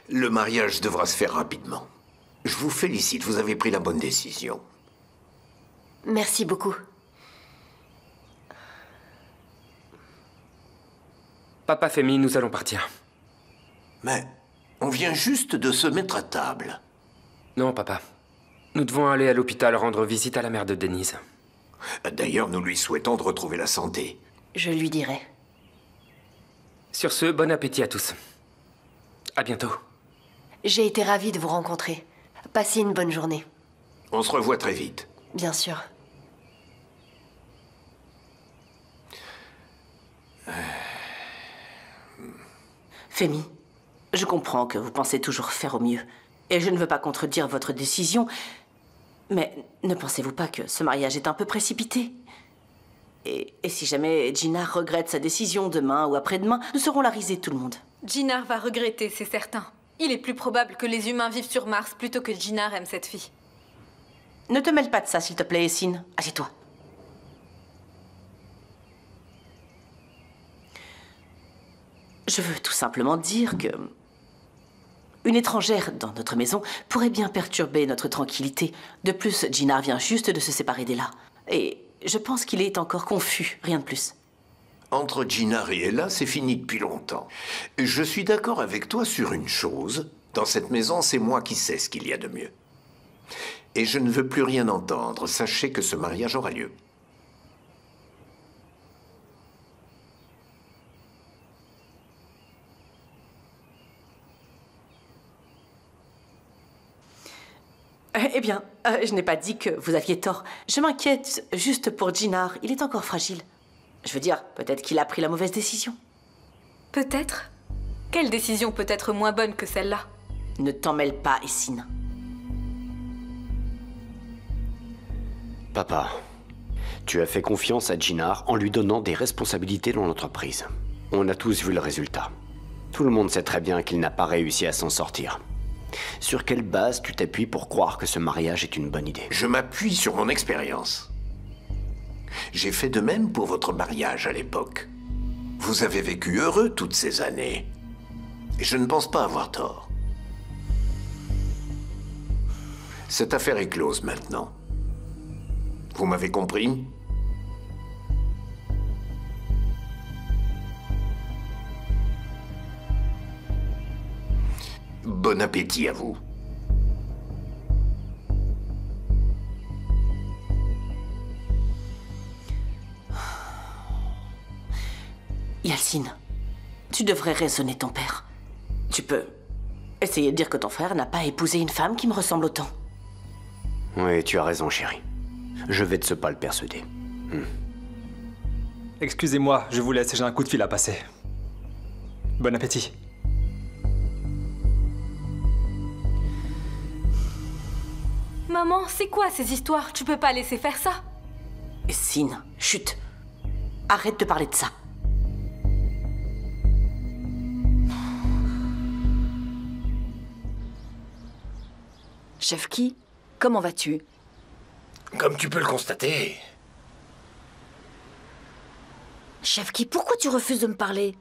Le mariage devra se faire rapidement. Je vous félicite, vous avez pris la bonne décision. Merci beaucoup. Papa Femi, nous allons partir. Mais on vient juste de se mettre à table. Non, papa. Nous devons aller à l'hôpital rendre visite à la mère de Denise. D'ailleurs, nous lui souhaitons de retrouver la santé. Je lui dirai. Sur ce, bon appétit à tous. À bientôt. J'ai été ravie de vous rencontrer. Passez une bonne journée. On se revoit très vite. Bien sûr. Femi, je comprends que vous pensez toujours faire au mieux. Et je ne veux pas contredire votre décision, mais ne pensez-vous pas que ce mariage est un peu précipité? Et si jamais Jinar regrette sa décision demain ou après-demain, nous serons la risée de tout le monde. Jinar va regretter, c'est certain. Il est plus probable que les humains vivent sur Mars plutôt que Jinar aime cette fille. Ne te mêle pas de ça, s'il te plaît, Essine. Assieds-toi. Je veux tout simplement dire que... une étrangère dans notre maison pourrait bien perturber notre tranquillité. De plus, Jinar vient juste de se séparer d'Ella. Et je pense qu'il est encore confus, rien de plus. Entre Jinar et Ella, c'est fini depuis longtemps. Je suis d'accord avec toi sur une chose. Dans cette maison, c'est moi qui sais ce qu'il y a de mieux. Et je ne veux plus rien entendre. Sachez que ce mariage aura lieu. Eh bien, je n'ai pas dit que vous aviez tort. Je m'inquiète juste pour Jinar. Il est encore fragile. Je veux dire, peut-être qu'il a pris la mauvaise décision. Peut-être. Quelle décision peut être moins bonne que celle-là? Ne t'en mêle pas, Essine. Papa, tu as fait confiance à Jinar en lui donnant des responsabilités dans l'entreprise. On a tous vu le résultat. Tout le monde sait très bien qu'il n'a pas réussi à s'en sortir. Sur quelle base tu t'appuies pour croire que ce mariage est une bonne idée? Je m'appuie sur mon expérience. J'ai fait de même pour votre mariage à l'époque. Vous avez vécu heureux toutes ces années. Et je ne pense pas avoir tort. Cette affaire est close maintenant. Vous m'avez compris? Bon appétit à vous. Yalcine, tu devrais raisonner ton père. Tu peux essayer de dire que ton frère n'a pas épousé une femme qui me ressemble autant. Oui, tu as raison, chérie. Je vais de ce pas le persuader. Excusez-moi, je vous laisse, j'ai un coup de fil à passer. Bon appétit. Maman, c'est quoi ces histoires? Tu peux pas laisser faire ça. Essine, chut. Arrête de parler de ça. Chefki, comment vas-tu? Comme tu peux le constater. Chefki, pourquoi tu refuses de me parler?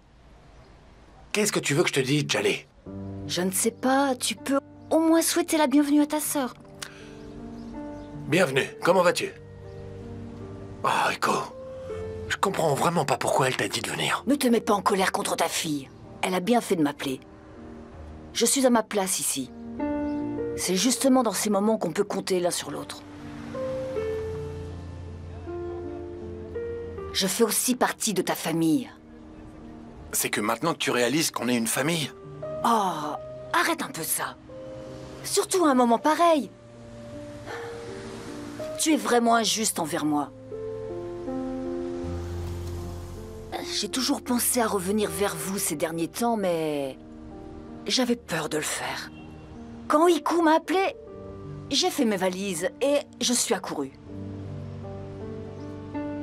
Qu'est-ce que tu veux que je te dise, Djalé? Je ne sais pas, tu peux au moins souhaiter la bienvenue à ta sœur. Bienvenue, comment vas-tu? Oh, Echo, je comprends vraiment pas pourquoi elle t'a dit de venir. Ne te mets pas en colère contre ta fille. Elle a bien fait de m'appeler. Je suis à ma place ici. C'est justement dans ces moments qu'on peut compter l'un sur l'autre. Je fais aussi partie de ta famille. C'est que maintenant que tu réalises qu'on est une famille... Oh, arrête un peu ça. Surtout à un moment pareil. Tu es vraiment injuste envers moi. J'ai toujours pensé à revenir vers vous ces derniers temps, mais... j'avais peur de le faire. Quand Iku m'a appelé, j'ai fait mes valises et je suis accourue.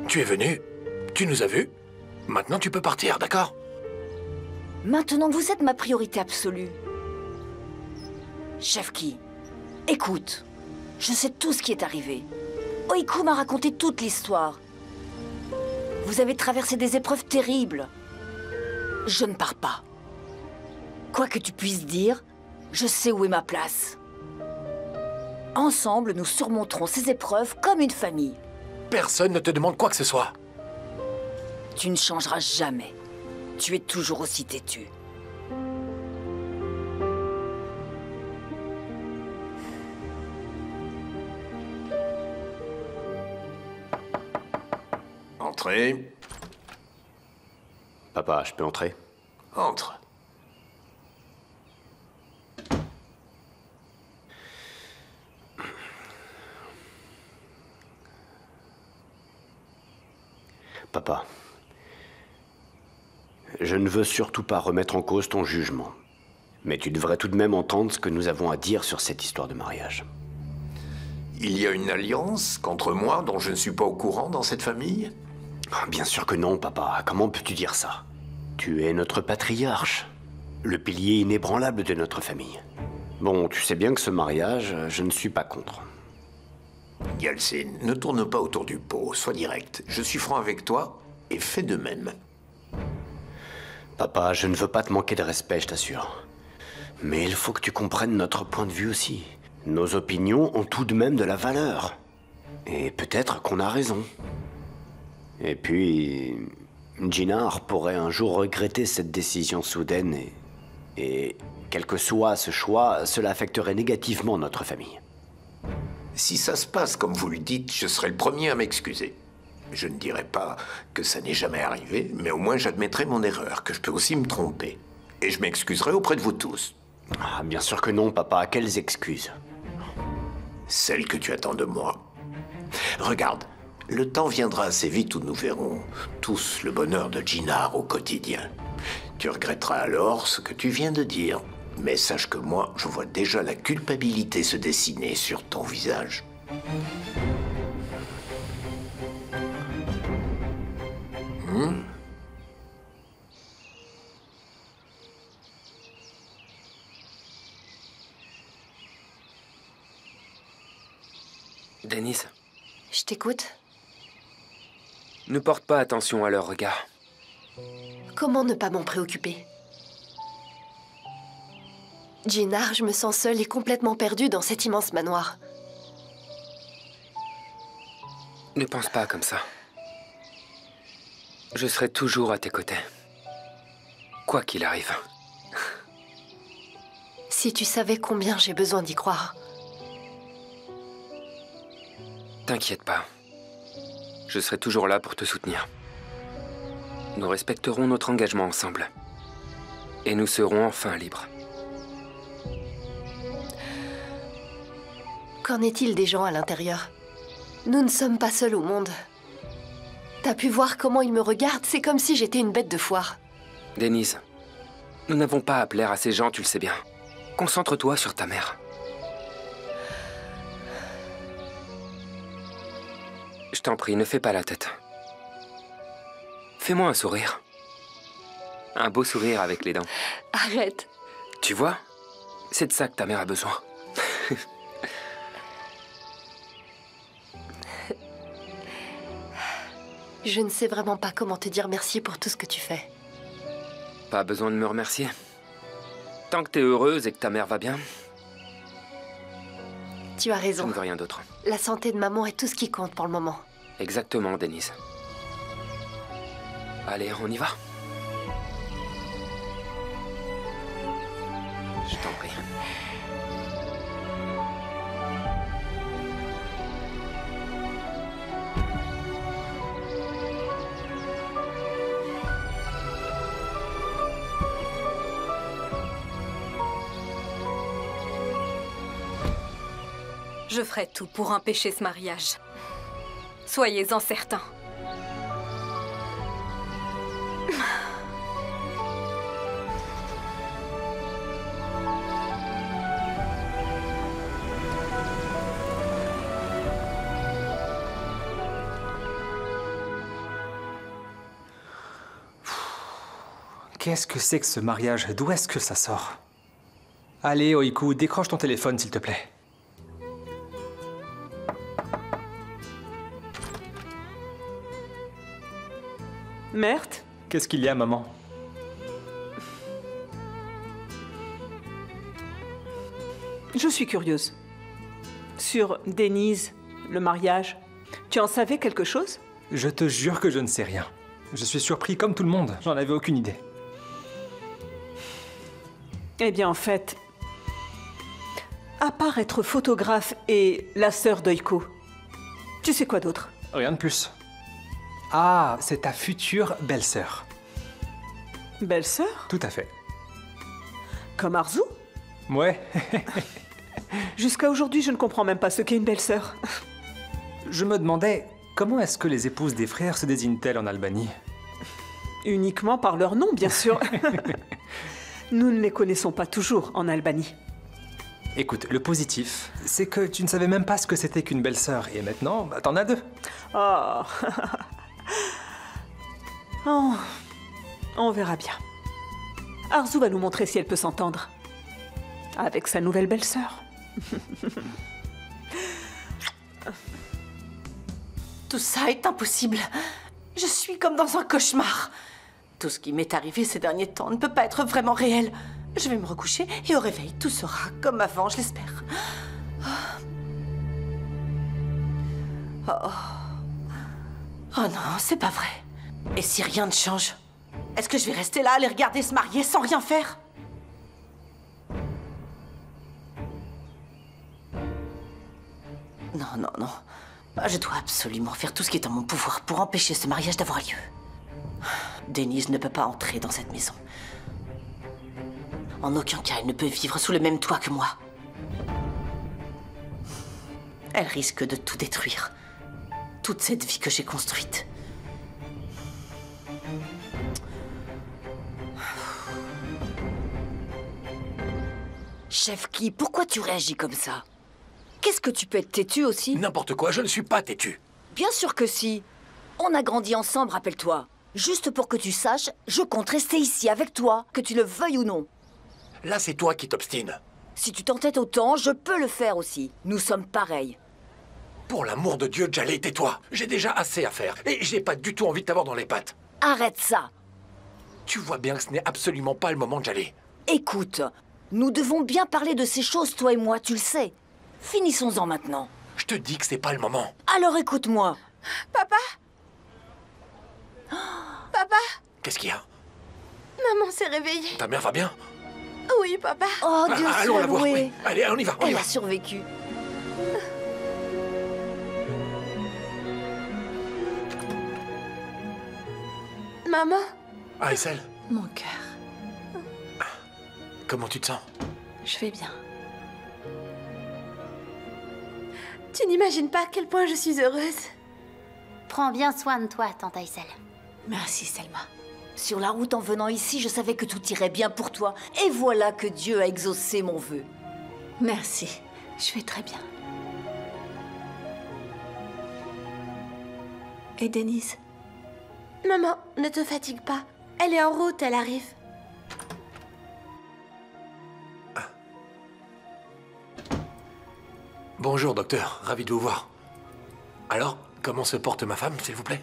Tu es venu, tu nous as vus, maintenant tu peux partir, d'accord? Maintenant, vous êtes ma priorité absolue. Chefki, écoute, je sais tout ce qui est arrivé. Oiku m'a raconté toute l'histoire. Vous avez traversé des épreuves terribles. Je ne pars pas. Quoi que tu puisses dire, je sais où est ma place. Ensemble, nous surmonterons ces épreuves comme une famille. Personne ne te demande quoi que ce soit. Tu ne changeras jamais. Tu es toujours aussi têtu. Entrez. Papa, je peux entrer? Entre. Papa, je ne veux surtout pas remettre en cause ton jugement. Mais tu devrais tout de même entendre ce que nous avons à dire sur cette histoire de mariage. Il y a une alliance contre moi dont je ne suis pas au courant dans cette famille? Bien sûr que non, papa. Comment peux-tu dire ça? Tu es notre patriarche, le pilier inébranlable de notre famille. Bon, tu sais bien que ce mariage, je ne suis pas contre. Yeltsin, ne tourne pas autour du pot, sois direct. Je suis franc avec toi et fais de même. Papa, je ne veux pas te manquer de respect, je t'assure. Mais il faut que tu comprennes notre point de vue aussi. Nos opinions ont tout de même de la valeur. Et peut-être qu'on a raison. Et puis, Jinnar pourrait un jour regretter cette décision soudaine et quel que soit ce choix, cela affecterait négativement notre famille. Si ça se passe comme vous le dites, je serai le premier à m'excuser. Je ne dirai pas que ça n'est jamais arrivé, mais au moins j'admettrai mon erreur, que je peux aussi me tromper. Et je m'excuserai auprès de vous tous. Ah, bien sûr que non, papa. Quelles excuses? Celles que tu attends de moi. Regarde, le temps viendra assez vite où nous verrons tous le bonheur de Jinnar au quotidien. Tu regretteras alors ce que tu viens de dire. Mais sache que moi, je vois déjà la culpabilité se dessiner sur ton visage. Denise, Je t'écoute. ne porte pas attention à leur regard. Comment ne pas m'en préoccuper? Jinnar, je me sens seule et complètement perdue dans cet immense manoir. Ne pense pas comme ça. Je serai toujours à tes côtés. Quoi qu'il arrive. Si tu savais combien j'ai besoin d'y croire. T'inquiète pas. Je serai toujours là pour te soutenir. Nous respecterons notre engagement ensemble. Et nous serons enfin libres. Qu'en est-il des gens à l'intérieur? Nous ne sommes pas seuls au monde. T'as pu voir comment ils me regardent? C'est comme si j'étais une bête de foire. Denise, nous n'avons pas à plaire à ces gens, tu le sais bien. Concentre-toi sur ta mère. Je t'en prie, ne fais pas la tête. Fais-moi un sourire. Un beau sourire avec les dents. Arrête. Tu vois? C'est de ça que ta mère a besoin. Je ne sais vraiment pas comment te dire merci pour tout ce que tu fais. Pas besoin de me remercier. Tant que t'es heureuse et que ta mère va bien, Tu as je raison. ne veux rien d'autre. La santé de maman est tout ce qui compte pour le moment. Exactement, Denise. Allez, on y va. Je t'en prie. Je ferai tout pour empêcher ce mariage. Soyez-en certains. Qu'est-ce que c'est que ce mariage? D'où est-ce que ça sort? Allez, Oiku, décroche ton téléphone, s'il te plaît. Merde. Qu'est-ce qu'il y a, maman? Je suis curieuse. Sur Denise, le mariage, tu en savais quelque chose? Je te jure que je ne sais rien. Je suis surpris comme tout le monde, j'en avais aucune idée. Eh bien, en fait, à part être photographe et la sœur d'Oiko, tu sais quoi d'autre? Rien de plus. Ah, c'est ta future belle-sœur. Belle-sœur? Tout à fait. Comme Arzu? Ouais. Jusqu'à aujourd'hui, je ne comprends même pas ce qu'est une belle-sœur. Je me demandais, comment est-ce que les épouses des frères se désignent-elles en Albanie? Uniquement par leur nom, bien sûr. Nous ne les connaissons pas toujours en Albanie. Écoute, le positif, c'est que tu ne savais même pas ce que c'était qu'une belle-sœur, et maintenant, bah, t'en as deux. Oh. Oh. On verra bien. Arzu va nous montrer si elle peut s'entendre avec sa nouvelle belle-sœur. Tout ça est impossible. Je suis comme dans un cauchemar. Tout ce qui m'est arrivé ces derniers temps ne peut pas être vraiment réel. Je vais me recoucher et au réveil, tout sera comme avant, je l'espère. Oh. Oh non, c'est pas vrai. Et si rien ne change? Est-ce que je vais rester là à les regarder se marier sans rien faire? Non, non, non. Je dois absolument faire tout ce qui est en mon pouvoir pour empêcher ce mariage d'avoir lieu. Denise ne peut pas entrer dans cette maison. En aucun cas, elle ne peut vivre sous le même toit que moi. Elle risque de tout détruire. Toute cette vie que j'ai construite. Chef Ki, pourquoi tu réagis comme ça? Qu'est-ce que tu peux être têtu aussi? N'importe quoi, je ne suis pas têtu. Bien sûr que si. On a grandi ensemble, rappelle-toi. Juste pour que tu saches, je compte rester ici avec toi, que tu le veuilles ou non. Là, c'est toi qui t'obstines. Si tu t'entêtes autant, je peux le faire aussi. Nous sommes pareils. Pour l'amour de Dieu, Jaleh, tais-toi. J'ai déjà assez à faire. Et j'ai pas du tout envie de t'avoir dans les pattes. Arrête ça. Tu vois bien que ce n'est absolument pas le moment, Jaleh. Écoute, nous devons bien parler de ces choses, toi et moi, tu le sais. Finissons-en maintenant. Je te dis que c'est pas le moment. Alors écoute-moi. Papa? Papa? Qu'est-ce qu'il y a? Maman s'est réveillée. Ta mère va bien? Oui, papa. Oh, Dieu allons soit la voir. loué. Oui. Allez, on y va, on y Elle va. a survécu. Maman? Aïssel, Mon cœur. comment tu te sens? Je vais bien. Tu n'imagines pas à quel point je suis heureuse. Prends bien soin de toi, tante Aïssel. Merci, Selma. Sur la route en venant ici, je savais que tout irait bien pour toi. Et voilà que Dieu a exaucé mon vœu. Merci. Je vais très bien. Et Denise? Maman, ne te fatigue pas. Elle est en route, elle arrive. Bonjour, docteur. Ravi de vous voir. Alors, comment se porte ma femme, s'il vous plaît?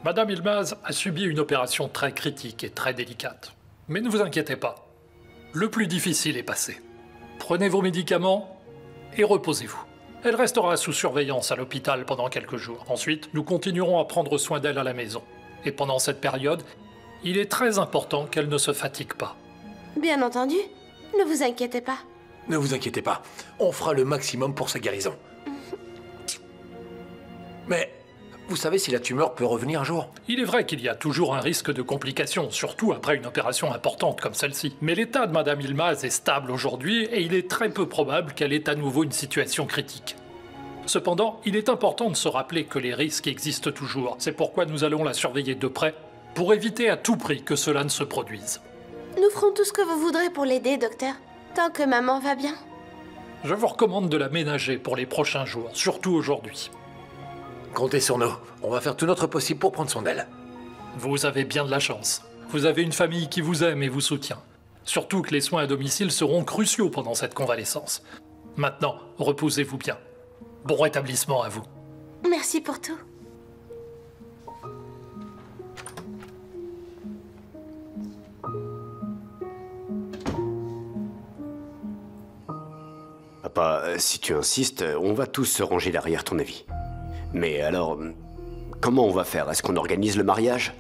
Madame Ilmaz a subi une opération très critique et très délicate. Mais ne vous inquiétez pas. Le plus difficile est passé. Prenez vos médicaments et reposez-vous. Elle restera sous surveillance à l'hôpital pendant quelques jours. Ensuite, nous continuerons à prendre soin d'elle à la maison. Et pendant cette période, il est très important qu'elle ne se fatigue pas. Bien entendu. Ne vous inquiétez pas. Ne vous inquiétez pas. On fera le maximum pour sa guérison. Mais, vous savez si la tumeur peut revenir un jour? Il est vrai qu'il y a toujours un risque de complications, surtout après une opération importante comme celle-ci. Mais l'état de Madame Ilmaz est stable aujourd'hui et il est très peu probable qu'elle ait à nouveau une situation critique. Cependant, il est important de se rappeler que les risques existent toujours. C'est pourquoi nous allons la surveiller de près, pour éviter à tout prix que cela ne se produise. Nous ferons tout ce que vous voudrez pour l'aider, docteur. Tant que maman va bien. Je vous recommande de la ménager pour les prochains jours, surtout aujourd'hui. Comptez sur nous. On va faire tout notre possible pour prendre soin d'elle. Vous avez bien de la chance. Vous avez une famille qui vous aime et vous soutient. Surtout que les soins à domicile seront cruciaux pendant cette convalescence. Maintenant, reposez-vous bien. Bon rétablissement à vous. Merci pour tout. Enfin, si tu insistes, on va tous se ranger derrière ton avis. Mais alors, comment on va faire? Est-ce qu'on organise le mariage?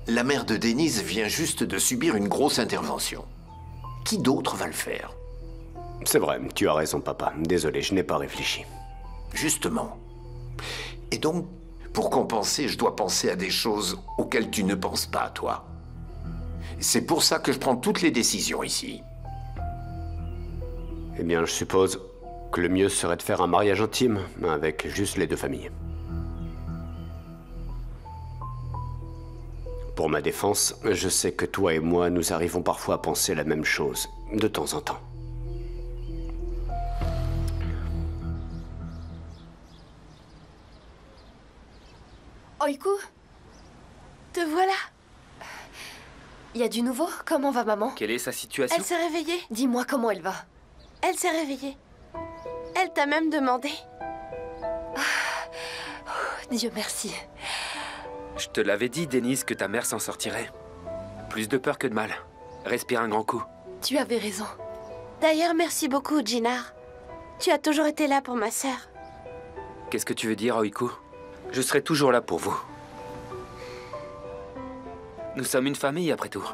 La mère de Denise vient juste de subir une grosse intervention. Qui d'autre va le faire? C'est vrai, tu as raison, papa. Désolé, je n'ai pas réfléchi. Justement. Et donc, pour compenser, je dois penser à des choses auxquelles tu ne penses pas, toi. C'est pour ça que je prends toutes les décisions ici. Eh bien, je suppose que le mieux serait de faire un mariage intime, avec juste les deux familles. Pour ma défense, je sais que toi et moi, nous arrivons parfois à penser la même chose, de temps en temps. Oiku, te voilà. Y a du nouveau? Comment va maman? Quelle est sa situation? Elle s'est réveillée. Dis-moi comment elle va. Elle s'est réveillée. Elle t'a même demandé. Dieu merci. Je te l'avais dit, Denise, que ta mère s'en sortirait. Plus de peur que de mal. Respire un grand coup. Tu avais raison. D'ailleurs, merci beaucoup, Jinar. Tu as toujours été là pour ma sœur. Qu'est-ce que tu veux dire, Oiku? Je serai toujours là pour vous. Nous sommes une famille, après tout.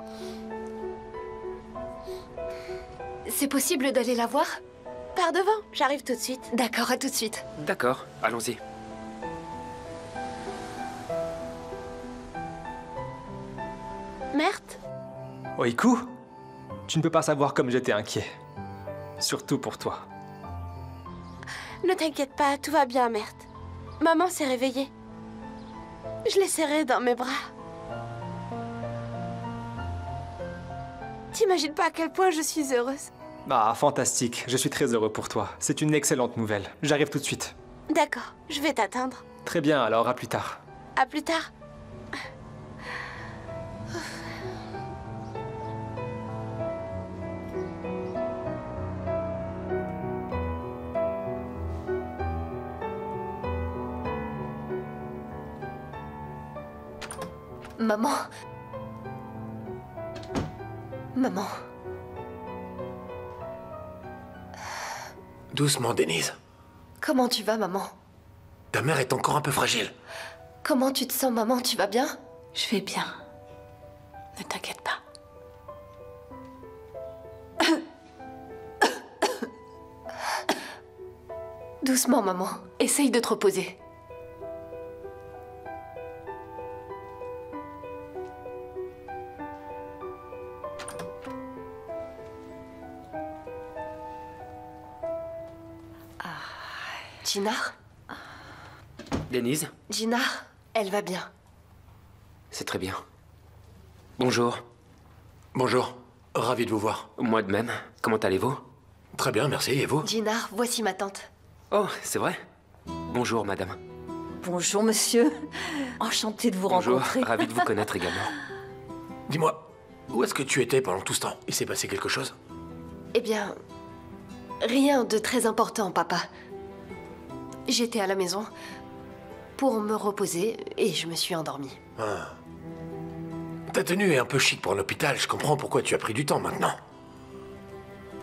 C'est possible d'aller la voir? Par devant, j'arrive tout de suite. D'accord, à tout de suite. D'accord, allons-y. Merte? Oiku, tu ne peux pas savoir comme j'étais inquiet. Surtout pour toi. Ne t'inquiète pas, tout va bien, Merte. Maman s'est réveillée. Je l'ai serrée dans mes bras. T'imagines pas à quel point je suis heureuse. Ah, fantastique. Je suis très heureux pour toi. C'est une excellente nouvelle. J'arrive tout de suite. D'accord, je vais t'attendre. Très bien, alors à plus tard. À plus tard. Maman. Maman. Doucement, Denise. Comment tu vas, maman? Ta mère est encore un peu fragile. Comment tu te sens, maman? Tu vas bien? Je vais bien. Ne t'inquiète pas. Doucement, maman. Essaye de te reposer. Jinar? Denise? Jinar, elle va bien. C'est très bien. Bonjour. Bonjour. Ravi de vous voir. Moi de même. Comment allez-vous? Très bien, merci. Et vous? Jinar, voici ma tante. Oh, c'est vrai? Bonjour, madame. Bonjour, monsieur. Enchanté de vous rencontrer. Bonjour, ravi de vous connaître également. Dis-moi, où est-ce que tu étais pendant tout ce temps? Il s'est passé quelque chose? Eh bien, rien de très important, papa. J'étais à la maison pour me reposer et je me suis endormie. Ah. Ta tenue est un peu chic pour un hôpital. Je comprends pourquoi tu as pris du temps maintenant.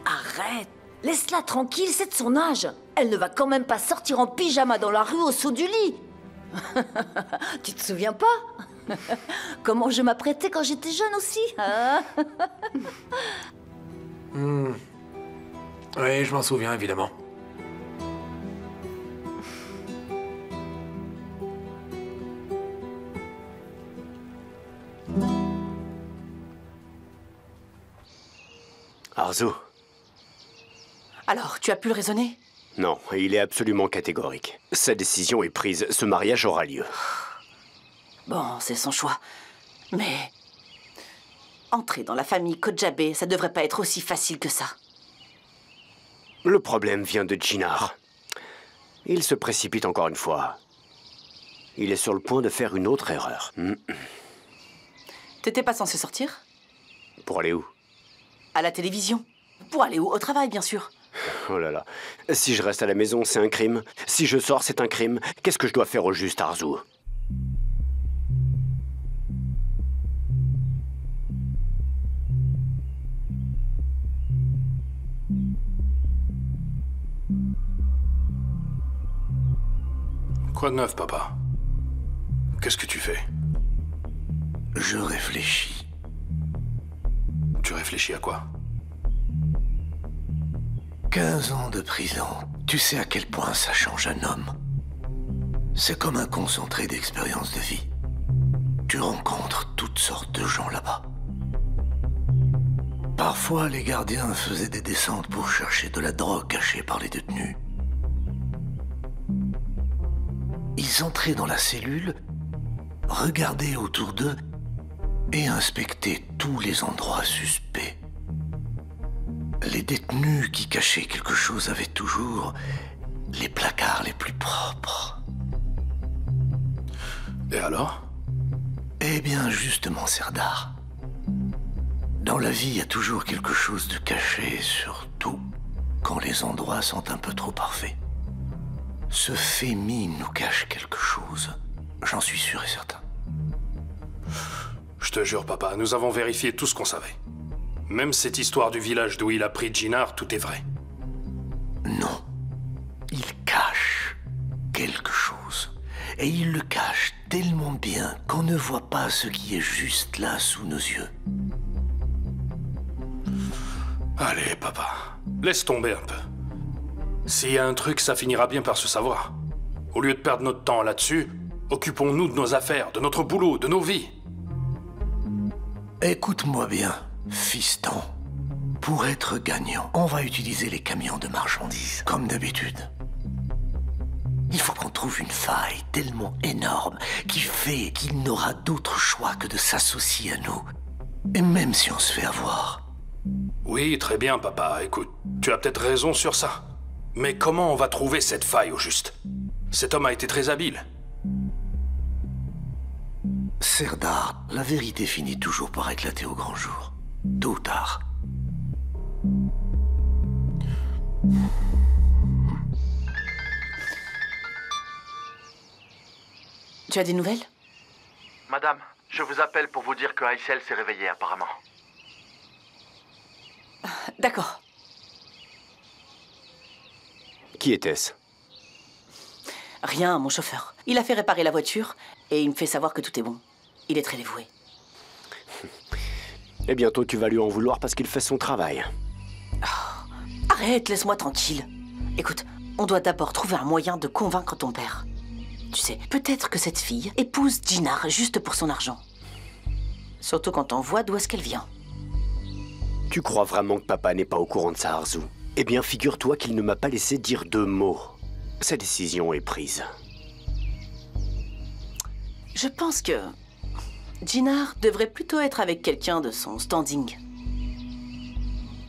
Arrête. Laisse-la tranquille, c'est de son âge. Elle ne va quand même pas sortir en pyjama dans la rue au saut du lit. Tu te souviens pas? Comment je m'apprêtais quand j'étais jeune aussi, hein? Oui, je m'en souviens, évidemment. Arzu. Alors, tu as pu le raisonner? Non, il est absolument catégorique. Sa décision est prise, ce mariage aura lieu. Bon, c'est son choix. Mais... entrer dans la famille Kojabe, ça devrait pas être aussi facile que ça. Le problème vient de Jinar. Il se précipite encore une fois. Il est sur le point de faire une autre erreur. T'étais pas censé sortir? Pour aller où? À la télévision. Pour aller où? Au travail, bien sûr. Oh là là. Si je reste à la maison, c'est un crime. Si je sors, c'est un crime. Qu'est-ce que je dois faire au juste, Arzu? Quoi de neuf, papa? Qu'est-ce que tu fais? Je réfléchis. Tu réfléchis à quoi? 15 ans de prison. Tu sais à quel point ça change un homme. C'est comme un concentré d'expérience de vie. Tu rencontres toutes sortes de gens là-bas. Parfois, les gardiens faisaient des descentes pour chercher de la drogue cachée par les détenus. Ils entraient dans la cellule, regardaient autour d'eux et inspectaient tous les endroits suspects. Les détenus qui cachaient quelque chose avaient toujours les placards les plus propres. Et alors? Eh bien, justement, Serdar. Dans la vie, il y a toujours quelque chose de caché, surtout quand les endroits sont un peu trop parfaits. Ce Femi nous cache quelque chose. J'en suis sûr et certain. Je te jure, papa, nous avons vérifié tout ce qu'on savait. Même cette histoire du village d'où il a pris Djinar, tout est vrai. Non. Il cache quelque chose. Et il le cache tellement bien qu'on ne voit pas ce qui est juste là sous nos yeux. Allez, papa, laisse tomber un peu. S'il y a un truc, ça finira bien par se savoir. Au lieu de perdre notre temps là-dessus, occupons-nous de nos affaires, de notre boulot, de nos vies. Écoute-moi bien, fiston. Pour être gagnant, on va utiliser les camions de marchandises, comme d'habitude. Il faut qu'on trouve une faille tellement énorme qui fait qu'il n'aura d'autre choix que de s'associer à nous. Et même si on se fait avoir. Oui, très bien, papa. Écoute, tu as peut-être raison sur ça. Mais comment on va trouver cette faille au juste? Cet homme a été très habile. Serdar, la vérité finit toujours par éclater au grand jour. Tôt ou tard. Tu as des nouvelles? Madame, je vous appelle pour vous dire que Aïssel s'est réveillé apparemment. D'accord. Qui était-ce? Rien, mon chauffeur. Il a fait réparer la voiture et il me fait savoir que tout est bon. Il est très dévoué. Et bientôt tu vas lui en vouloir parce qu'il fait son travail. Oh, arrête, laisse-moi tranquille. Écoute, on doit d'abord trouver un moyen de convaincre ton père. Tu sais, peut-être que cette fille épouse Djinar juste pour son argent. Surtout quand on voit d'où est-ce qu'elle vient. Tu crois vraiment que papa n'est pas au courant de ça, Arzu? Eh bien, figure-toi qu'il ne m'a pas laissé dire 2 mots. Sa décision est prise. Je pense que Djinar devrait plutôt être avec quelqu'un de son standing.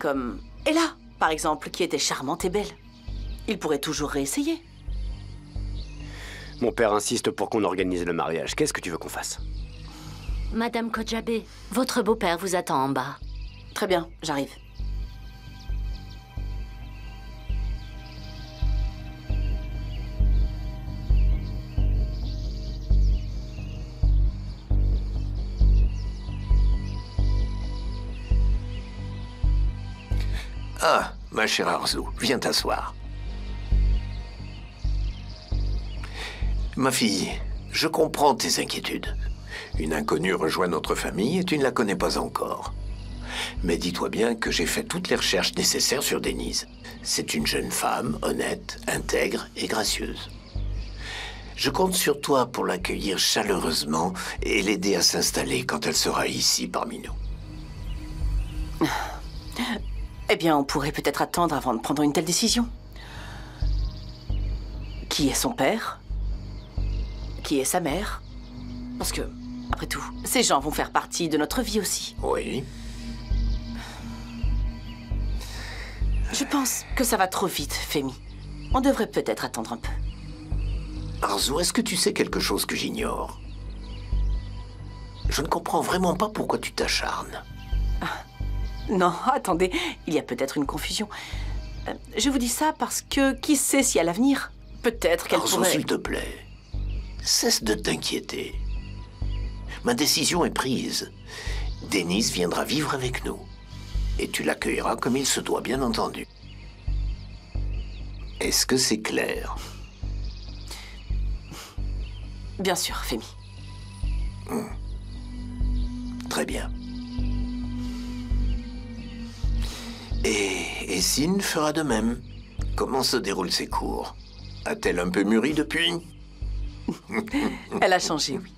Comme Ella, par exemple, qui était charmante et belle. Il pourrait toujours réessayer. Mon père insiste pour qu'on organise le mariage. Qu'est-ce que tu veux qu'on fasse? Madame Kojabé, votre beau-père vous attend en bas. Très bien, j'arrive. Ah, ma chère Arzu, viens t'asseoir. Ma fille, je comprends tes inquiétudes. Une inconnue rejoint notre famille et tu ne la connais pas encore. Mais dis-toi bien que j'ai fait toutes les recherches nécessaires sur Denise. C'est une jeune femme, honnête, intègre et gracieuse. Je compte sur toi pour l'accueillir chaleureusement et l'aider à s'installer quand elle sera ici parmi nous. Eh bien, on pourrait peut-être attendre avant de prendre une telle décision. Qui est son père? Qui est sa mère? Parce que, après tout, ces gens vont faire partie de notre vie aussi. Oui. Je pense que ça va trop vite, Femi. On devrait peut-être attendre un peu. Arzu, est-ce que tu sais quelque chose que j'ignore? Je ne comprends vraiment pas pourquoi tu t'acharnes. Non, attendez, il y a peut-être une confusion. Je vous dis ça parce que qui sait si à l'avenir, peut-être qu'elle Arzu, pourrait... s'il te plaît, cesse de t'inquiéter. Ma décision est prise. Denise viendra vivre avec nous. Et tu l'accueilleras comme il se doit, bien entendu. Est-ce que c'est clair? Bien sûr, Femi. Très bien. Et Sin fera de même. Comment se déroulent ses cours? A-t-elle un peu mûri depuis? Elle a changé, oui.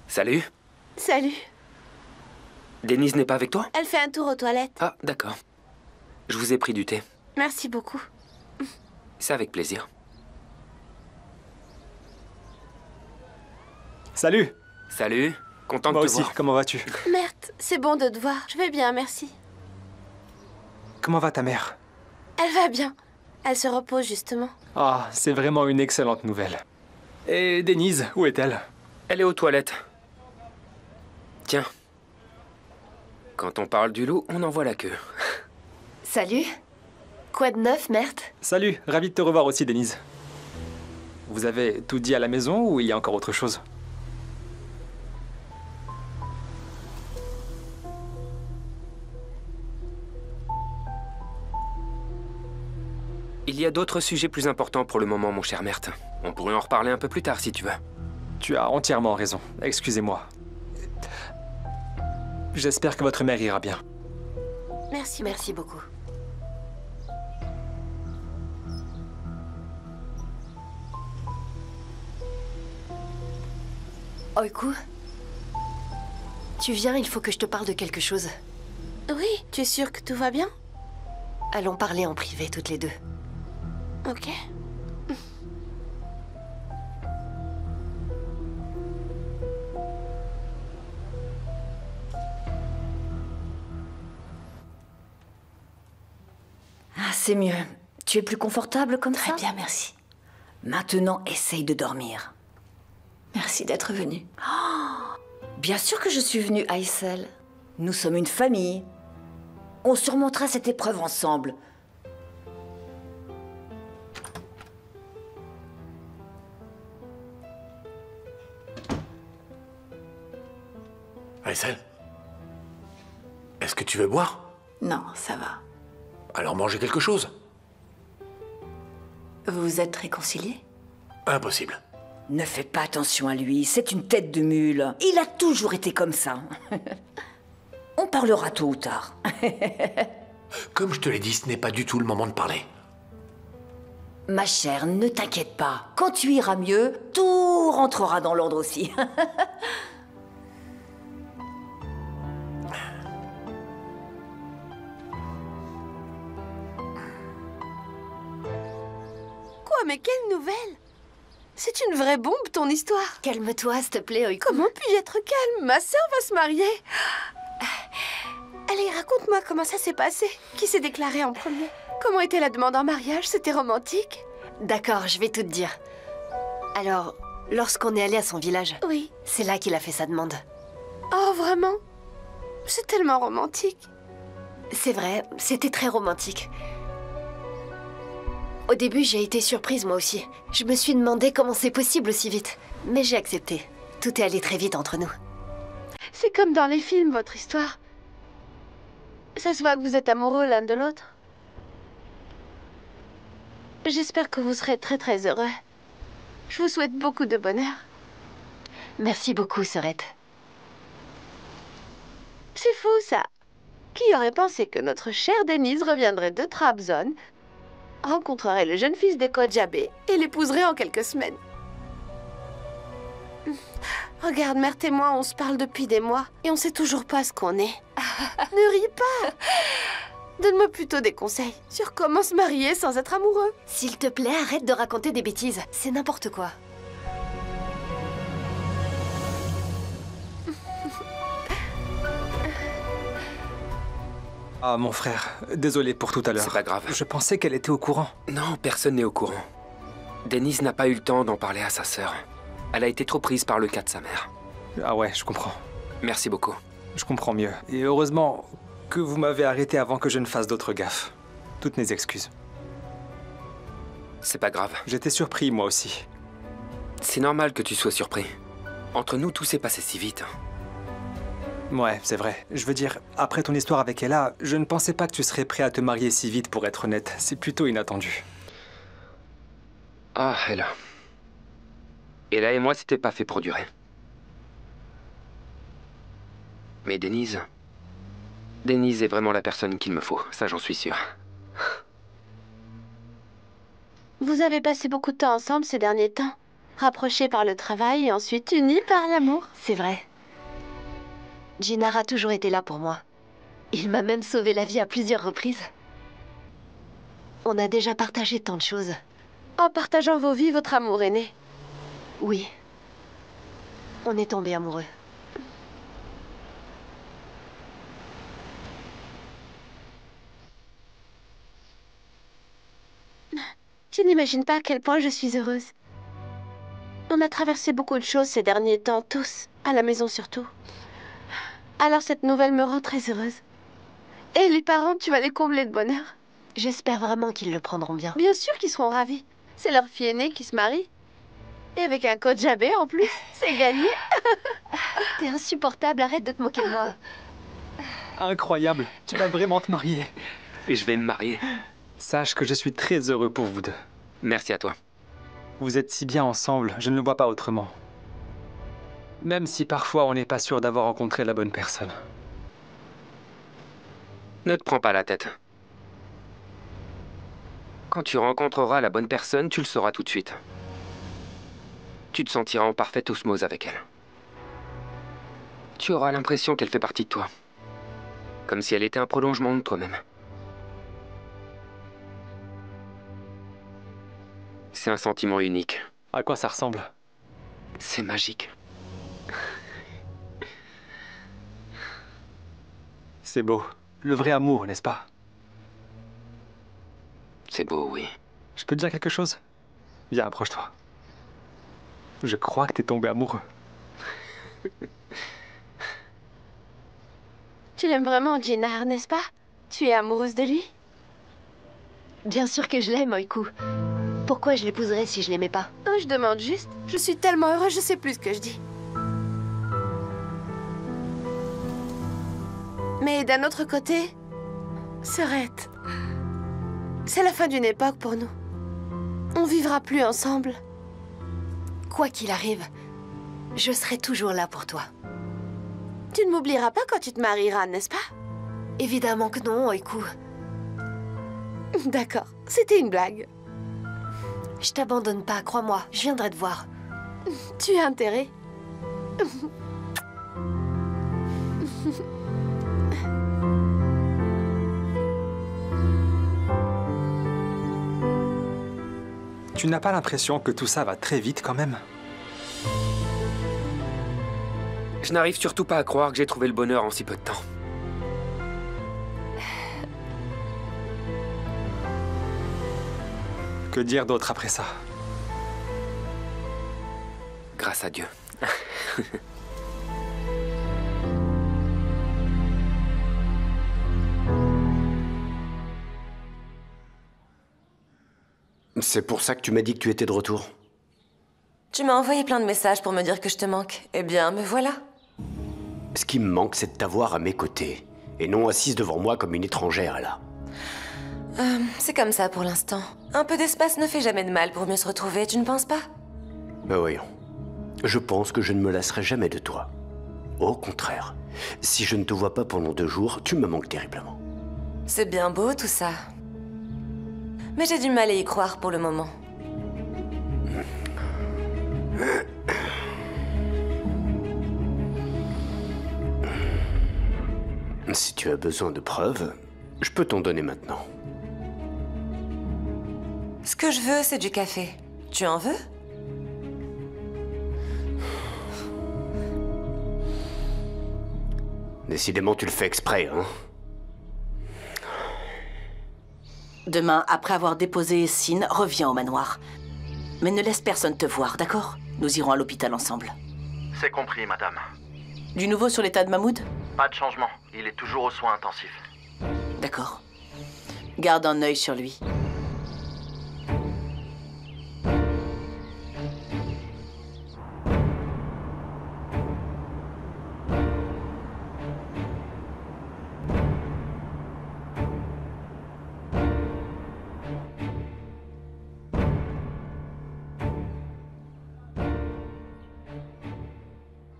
Salut. Salut. Denise n'est pas avec toi? Elle fait un tour aux toilettes. Ah, d'accord. Je vous ai pris du thé. Merci beaucoup. C'est avec plaisir. Salut. Salut. Content de Moi te aussi, voir. comment vas-tu? Merde, c'est bon de te voir. Je vais bien, merci. Comment va ta mère? Elle va bien. Elle se repose, justement. Ah, c'est vraiment une excellente nouvelle. Et Denise, où est-elle? Elle est aux toilettes. Tiens. Quand on parle du loup, on en voit la queue. Salut. Quoi de neuf, Mert? Salut, ravi de te revoir aussi, Denise. Vous avez tout dit à la maison ou il y a encore autre chose? Il y a d'autres sujets plus importants pour le moment, mon cher Mert. On pourrait en reparler un peu plus tard, si tu veux. Tu as entièrement raison. Excusez-moi. J'espère que votre mère ira bien. Merci. Merci beaucoup. Oiku, tu viens, il faut que je te parle de quelque chose. Oui, tu es sûre que tout va bien? Allons parler en privé, toutes les deux. Ok. Ah, c'est mieux. Tu es plus confortable comme ça? Très bien, merci. Maintenant, essaye de dormir. Merci d'être venu. Bien sûr que je suis venue, Aïssel. Nous sommes une famille. On surmontera cette épreuve ensemble. Aïssel, est-ce que tu veux boire? Non, ça va. Alors manger quelque chose? Vous vous êtes réconciliés? Impossible. Ne fais pas attention à lui, c'est une tête de mule. Il a toujours été comme ça. On parlera tôt ou tard. Comme je te l'ai dit, ce n'est pas du tout le moment de parler. Ma chère, ne t'inquiète pas. Quand tu iras mieux, tout rentrera dans l'ordre aussi. Quoi, mais quelle nouvelle? C'est une vraie bombe, ton histoire. Calme-toi, s'il te plaît, Oiku. Comment puis-je être calme? Ma sœur va se marier. Allez, raconte-moi comment ça s'est passé. Qui s'est déclaré en premier? Comment était la demande en mariage? C'était romantique? D'accord, je vais tout te dire. Alors, lorsqu'on est allé à son village, oui, c'est là qu'il a fait sa demande. Oh, vraiment? C'est tellement romantique. C'est vrai, c'était très romantique. Au début, j'ai été surprise moi aussi. Je me suis demandé comment c'est possible aussi vite. Mais j'ai accepté. Tout est allé très vite entre nous. C'est comme dans les films, votre histoire. Ça se voit que vous êtes amoureux l'un de l'autre. J'espère que vous serez très très heureux. Je vous souhaite beaucoup de bonheur. Merci beaucoup, Sorette. C'est fou, ça. Qui aurait pensé que notre chère Denise reviendrait de Trabzon, rencontrerait le jeune fils des Kojabe et l'épouserait en quelques semaines? Regarde, Mert et moi, on se parle depuis des mois et on sait toujours pas ce qu'on est. Ne ris pas. Donne-moi plutôt des conseils sur comment se marier sans être amoureux. S'il te plaît, arrête de raconter des bêtises. C'est n'importe quoi. Ah, mon frère, désolé pour tout à l'heure. C'est pas grave. Je pensais qu'elle était au courant. Non, personne n'est au courant. Denise n'a pas eu le temps d'en parler à sa sœur. Elle a été trop prise par le cas de sa mère. Ah ouais, je comprends. Merci beaucoup. Je comprends mieux. Et heureusement que vous m'avez arrêté avant que je ne fasse d'autres gaffes. Toutes mes excuses. C'est pas grave. J'étais surpris, moi aussi. C'est normal que tu sois surpris. Entre nous, tout s'est passé si vite. Ouais, c'est vrai. Je veux dire, après ton histoire avec Ella, je ne pensais pas que tu serais prêt à te marier si vite, pour être honnête. C'est plutôt inattendu. Ah, Ella. Ella et moi, c'était pas fait pour durer. Mais Denise... Denise est vraiment la personne qu'il me faut, ça j'en suis sûr. Vous avez passé beaucoup de temps ensemble ces derniers temps. Rapprochés par le travail et ensuite unis par l'amour. C'est vrai. Jinnar a toujours été là pour moi. Il m'a même sauvé la vie à plusieurs reprises. On a déjà partagé tant de choses. En partageant vos vies, votre amour est né. Oui. On est tombés amoureux. Tu n'imagines pas à quel point je suis heureuse. On a traversé beaucoup de choses ces derniers temps, tous. À la maison surtout. Alors cette nouvelle me rend très heureuse. Et les parents, tu vas les combler de bonheur. J'espère vraiment qu'ils le prendront bien. Bien sûr qu'ils seront ravis. C'est leur fille aînée qui se marie. Et avec un Kojabé en plus, c'est gagné. T'es insupportable, arrête de te moquer de moi. Incroyable, tu vas vraiment te marier. Et je vais me marier. Sache que je suis très heureux pour vous deux. Merci à toi. Vous êtes si bien ensemble, je ne le vois pas autrement. Même si parfois on n'est pas sûr d'avoir rencontré la bonne personne. Ne te prends pas la tête. Quand tu rencontreras la bonne personne, tu le sauras tout de suite. Tu te sentiras en parfaite osmose avec elle. Tu auras l'impression qu'elle fait partie de toi. Comme si elle était un prolongement de toi-même. C'est un sentiment unique. À quoi ça ressemble? C'est magique. C'est beau. Le vrai amour, n'est-ce pas? C'est beau, oui. Je peux te dire quelque chose? Viens, approche-toi. Je crois que t'es tombé amoureux. Tu l'aimes vraiment, Jinnar, n'est-ce pas? Tu es amoureuse de lui? Bien sûr que je l'aime, Oiku. Pourquoi je l'épouserais si je l'aimais pas? Oh, je demande juste. Je suis tellement heureuse, je sais plus ce que je dis. Mais d'un autre côté, Serette, c'est la fin d'une époque pour nous. On vivra plus ensemble. Quoi qu'il arrive, je serai toujours là pour toi. Tu ne m'oublieras pas quand tu te marieras, n'est-ce pas? Évidemment que non, Oiku. D'accord, c'était une blague. Je t'abandonne pas, crois-moi, je viendrai te voir. Tu as intérêt. Tu n'as pas l'impression que tout ça va très vite quand même? Je n'arrive surtout pas à croire que j'ai trouvé le bonheur en si peu de temps. Que dire d'autre après ça? Grâce à Dieu. C'est pour ça que tu m'as dit que tu étais de retour? Tu m'as envoyé plein de messages pour me dire que je te manque. Eh bien, me voilà. Ce qui me manque, c'est de t'avoir à mes côtés. Et non assise devant moi comme une étrangère, là. C'est comme ça pour l'instant. Un peu d'espace ne fait jamais de mal pour mieux se retrouver, tu ne penses pas? Ben voyons. Je pense que je ne me lasserai jamais de toi. Au contraire, si je ne te vois pas pendant 2 jours, tu me manques terriblement. C'est bien beau tout ça. Mais j'ai du mal à y croire pour le moment. Si tu as besoin de preuves, je peux t'en donner maintenant. Ce que je veux, c'est du café. Tu en veux? Décidément, tu le fais exprès, hein? Demain, après avoir déposé Sin, reviens au manoir. Mais ne laisse personne te voir, d'accord? Nous irons à l'hôpital ensemble. C'est compris, madame. Du nouveau sur l'état de Mahmoud? Pas de changement. Il est toujours aux soins intensifs. D'accord. Garde un œil sur lui.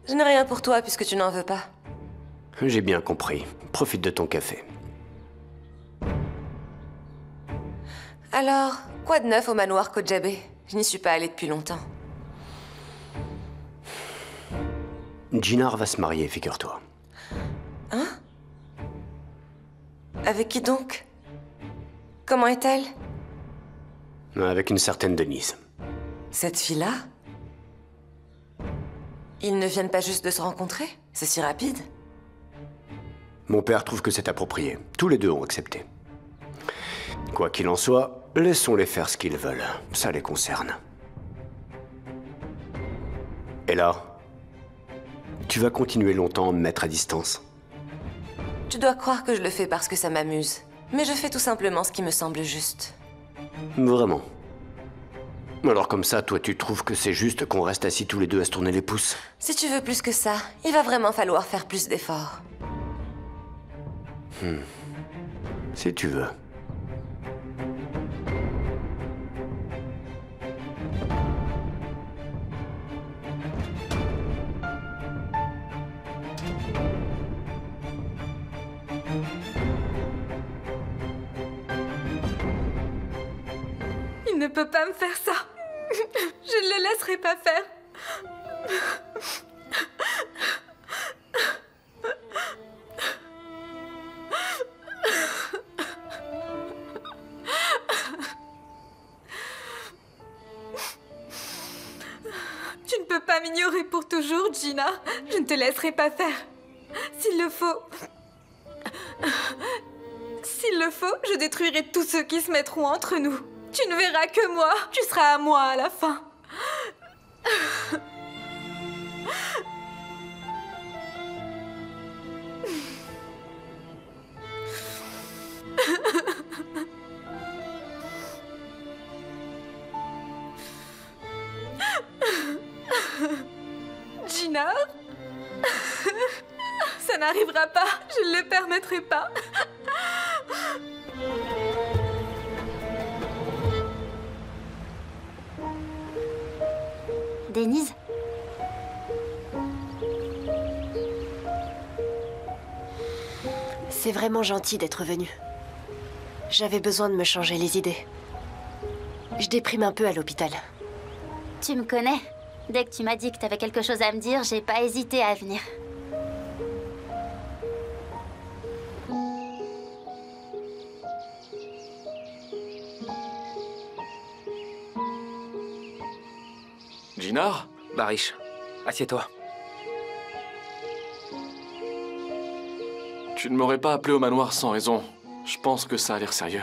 Je n'ai rien pour toi puisque tu n'en veux pas. J'ai bien compris. Profite de ton café. Alors, quoi de neuf au manoir Kojabe? Je n'y suis pas allée depuis longtemps. Jinnar va se marier, figure-toi. Hein? Avec qui donc? Comment est-elle? Avec une certaine Denise. Cette fille-là? Ils ne viennent pas juste de se rencontrer? C'est si rapide? Mon père trouve que c'est approprié. Tous les deux ont accepté. Quoi qu'il en soit, laissons-les faire ce qu'ils veulent. Ça les concerne. Et là, tu vas continuer longtemps à me mettre à distance? Tu dois croire que je le fais parce que ça m'amuse. Mais je fais tout simplement ce qui me semble juste. Vraiment? Alors comme ça, toi tu trouves que c'est juste qu'on reste assis tous les deux à se tourner les pouces? Si tu veux plus que ça, il va vraiment falloir faire plus d'efforts. Si tu veux. Il ne peut pas me faire ça. Je ne le laisserai pas faire. Tu ne peux pas m'ignorer pour toujours, Gina. Je ne te laisserai pas faire. S'il le faut... S'il le faut, je détruirai tous ceux qui se mettront entre nous. Tu ne verras que moi. Tu seras à moi à la fin. Gina? Ça n'arrivera pas. Je ne le permettrai pas. Denise? C'est vraiment gentil d'être venu. J'avais besoin de me changer les idées. Je déprime un peu à l'hôpital. Tu me connais. Dès que tu m'as dit que t'avais quelque chose à me dire, j'ai pas hésité à venir. Jinnar? Barish, assieds-toi. Tu ne m'aurais pas appelé au manoir sans raison. Je pense que ça a l'air sérieux.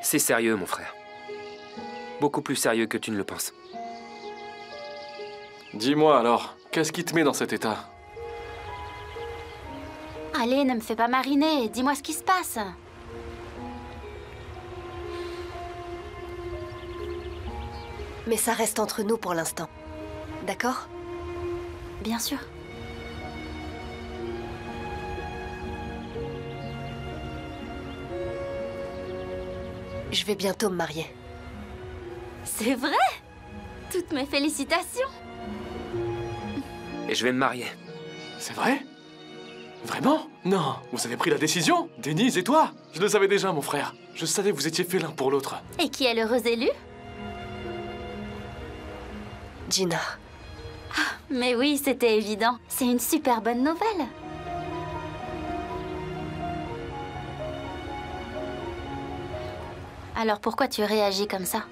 C'est sérieux, mon frère. Beaucoup plus sérieux que tu ne le penses. Dis-moi alors, qu'est-ce qui te met dans cet état? Allez, ne me fais pas mariner. Dis-moi ce qui se passe. Mais ça reste entre nous pour l'instant. D'accord? Bien sûr. Je vais bientôt me marier. C'est vrai? Toutes mes félicitations. Et je vais me marier. C'est vrai? Vraiment? Non, vous avez pris la décision? Denise et toi? Je le savais déjà, mon frère. Je savais que vous étiez faits l'un pour l'autre. Et qui est l'heureux élu? Gina. Mais oui, c'était évident. C'est une super bonne nouvelle. Alors pourquoi tu réagis comme ça?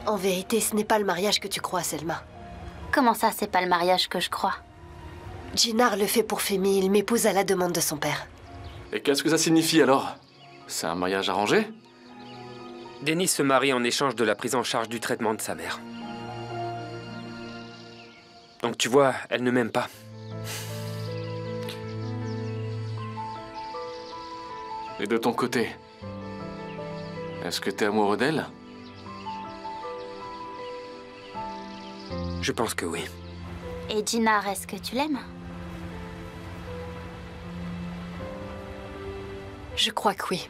En vérité, ce n'est pas le mariage que tu crois, Selma. Comment ça, c'est pas le mariage que je crois? Jinnar le fait pour Femi, il m'épouse à la demande de son père. Et qu'est-ce que ça signifie alors? C'est un mariage arrangé? Denise se marie en échange de la prise en charge du traitement de sa mère. Donc tu vois, elle ne m'aime pas. Et de ton côté, est-ce que t'es amoureux d'elle? Je pense que oui. Et Jinnar, est-ce que tu l'aimes? Je crois que oui.